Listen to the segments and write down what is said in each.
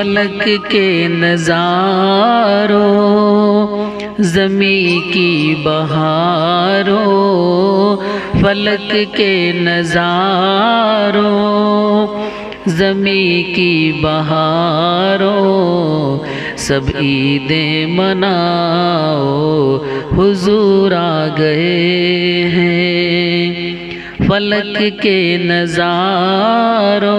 फलक के नज़ारों ज़मीं की बहारों, फलक के नज़ारों ज़मीं की बहारों, सब ईदें मनाओ हुजूर आ गए हैं। फलक के नज़ारों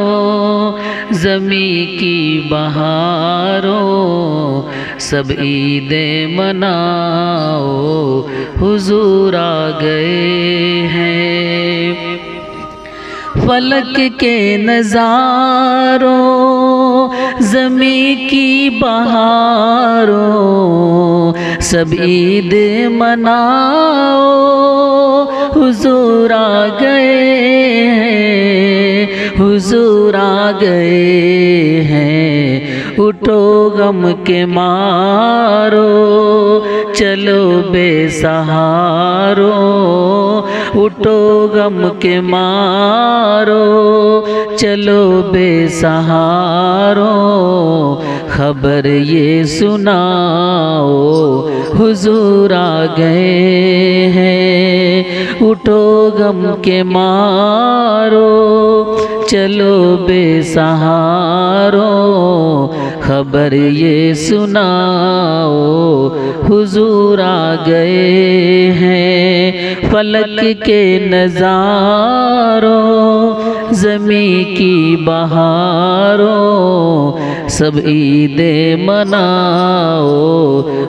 ज़मीं की बहारों, सब ईदें मनाओ हुजूर आ गए हैं। फलक के नज़ारों ज़मीं की बहारों, सब ईद मनाओ हुजूर आ गए हैं, हुजूर आ गए हैं। उठो गम के मारो चलो बेसहारो, उठो गम के मारो चलो बेसहारो, खबर ये सुनाओ हुजूर आ गए हैं। उठो गम के मारो चलो बेसहारो, खबर ये सुनाओ हुजूर आ गए हैं। फलक के नज़ारों ज़मीं की बहारों, सब ईदें मनाओ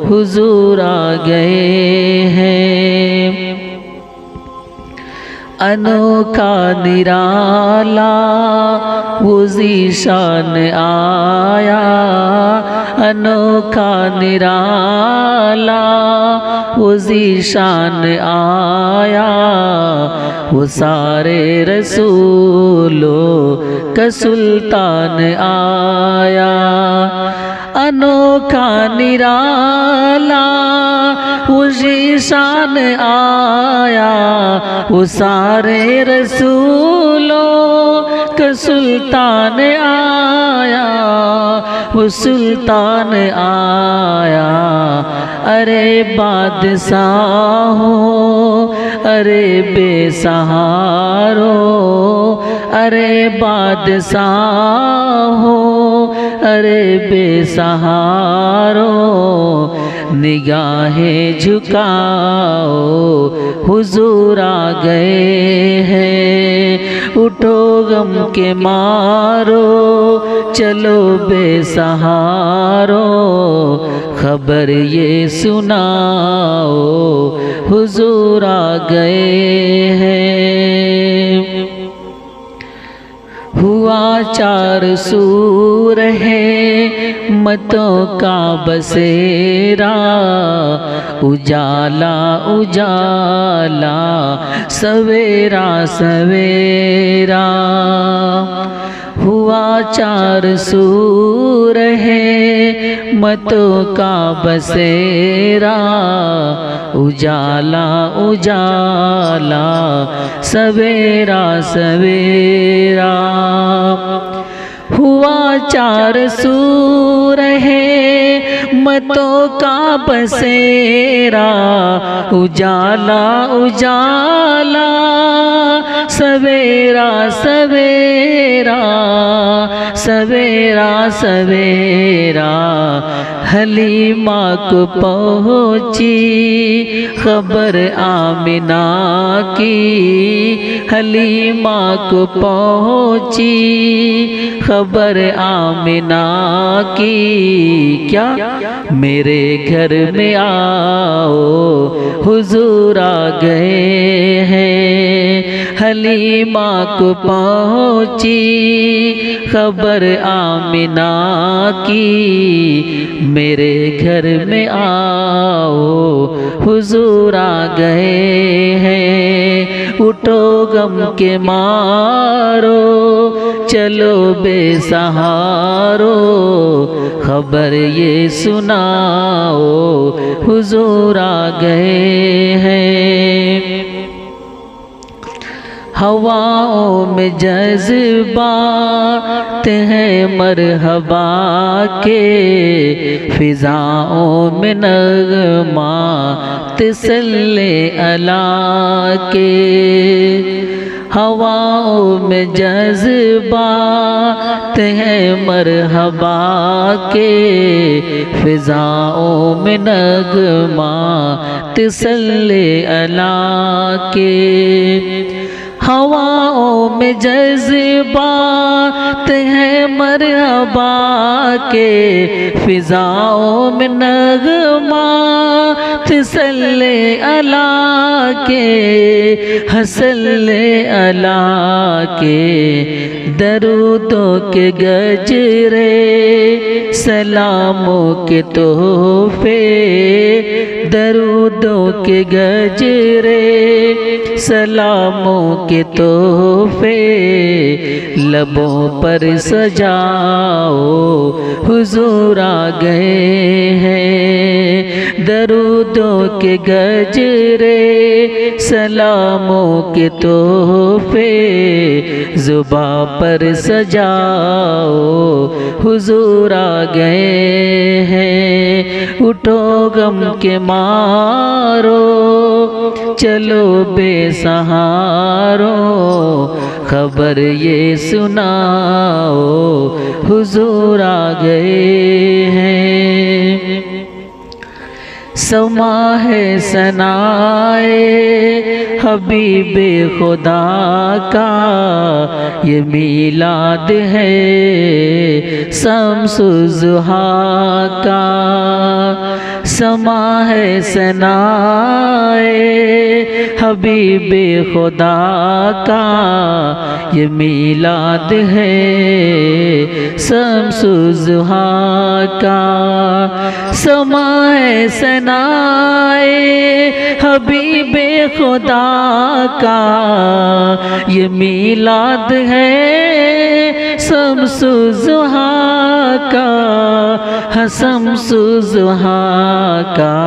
हुजूर आ गए हैं। अनोखा निराला वो ज़ीशान आया, अनोखा निराला वो ज़ीशान आया, वो सारे रसूलों का सुल्तान आया। अनोखा निराला वो ज़ीशान आया, वो सारे रसूलों का सुल्तान आया, वो सुल्तान आया। अरे बादशाहों अरे बेसहारो, अरे बादशाहों अरे बेसहारो, निगाहें झुकाओ हुजूर आ गए हैं। उठो गम के मारो चलो बेसहारो, खबर ये सुनाओ हुजूर आ गए हैं। हुआ चार सूर है मतों का बसेरा, उजाला उजाला सवेरा सवेरा। हुआ चार सूर है मतों का बसेरा, उजाला उजाला सवेरा सवेरा। हुआ चार सूर है मतों का बसेरा, उजाला उजाला सवेरा सवेरा सवेरा सवेरा। हलीमा को पहुँची खबर आमिना की, हलीमा को पहुँची खबर आमिना की। क्या मेरे घर में आओ हुजूर आ गए हैं। हलीमा को पहुँची खबर आमिना की, मेरे घर में आओ हुजूर आ गए हैं। उठो गम के मारो चलो बेसहारो, खबर ये सुनाओ हुजूर आ गए हैं। हवाओं में जज्बात हैं मरहबा के, फिजाओं में नग़मात सल्ले अला के। हवाओं में जज्बात हैं मरहबा के, फिजाओं में नग़मात सल्ले अला के। हवाओं में जज्बात हैं मरहबा के, फिजाओं में नग़मात सल्ले अला के, हसल्ले अला के। दरूदों के गजरे सलामों के तोहफे, दरूदों के गजरे सलामों के तोहफे, लबों पर सजाओ हुजूर आ गए हैं। दरूदों के गजरे सलामों के तोहफे, ज़ुबां पर सजाओ हुजूर आ गए हैं। उठो गम के मारो चलो बेसहारो, खबर ये सुनाओ हुजूर आ गए हैं। समा है सनाए हबीबे खुदा का, ये मीलाद है शम्सुज़्ज़ुहा का। समा है सनाए हबीबे खुदा का, ये मीलाद है शम्सुज़्ज़ुहा का। समा है सनाए हबीबे खुदा का, ये मीलाद है शम्सुज़्ज़ुहा का, शम्सुज़्ज़ुहा का।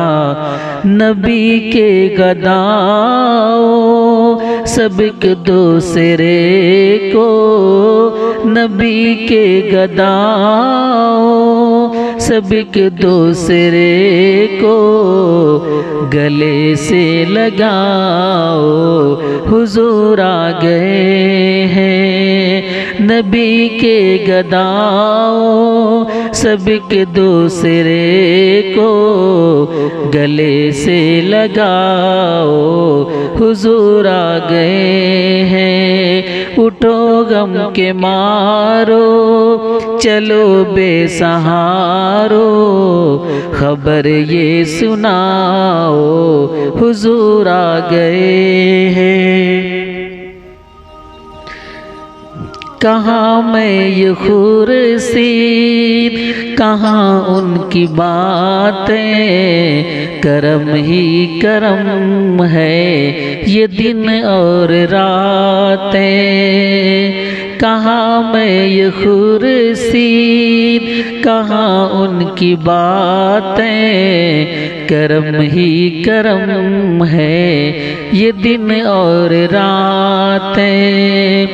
नबी के गदाओं सबक दूसरे को, नबी के गदाओं सबक दूसरे को, गले से लगाओ हुजूर आ गए हैं। नबी के गदाओं सबक दूसरे को, गले से लगाओ हुजूर आ गए हैं। उठो गम के मारो चलो बेसहारो, खबर ये सुनाओ हुजूर आ गए हैं। कहाँ मैं ये खुर्शीद, कहाँ उनकी बातें, करम ही करम है ये दिन और रातें। कहाँ मैं ये खुर्शीद, कहाँ उनकी बातें, करम ही करम है ये दिन और रातें।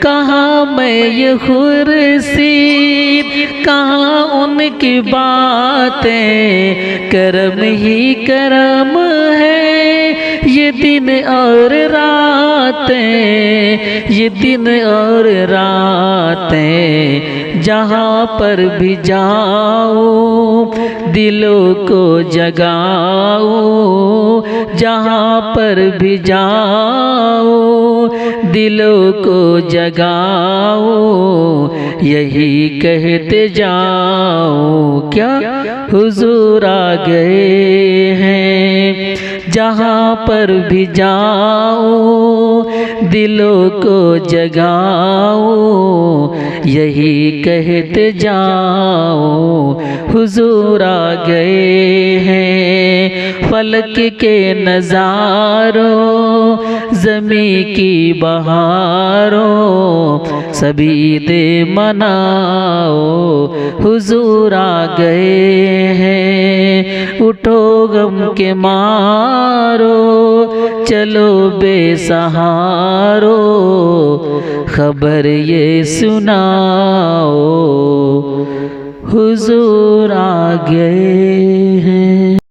कहाँ मैं ये खुर्शीद, कहाँ उनकी बातें, करम ही करम है ये दिन और रातें, ये दिन और रातें। जहाँ पर भी जाऊँ दिलों को जगाऊँ, जहाँ पर भी जाऊँ दिलों को जगाऊँ, यही कहते जाऊँ क्या हुजूर आ गए हैं। जहाँ पर भी जाऊँ दिलों को जगाऊँ, यही कहते जाऊँ हुजूर आ गए हैं। फलक के नज़ारों ज़मी की बहारों, सभी दे मनाओ हुजूर आ गए हैं। उठो गम के मारो चलो बेसहारो, खबर ये सुनाओ हुजूर आ गए।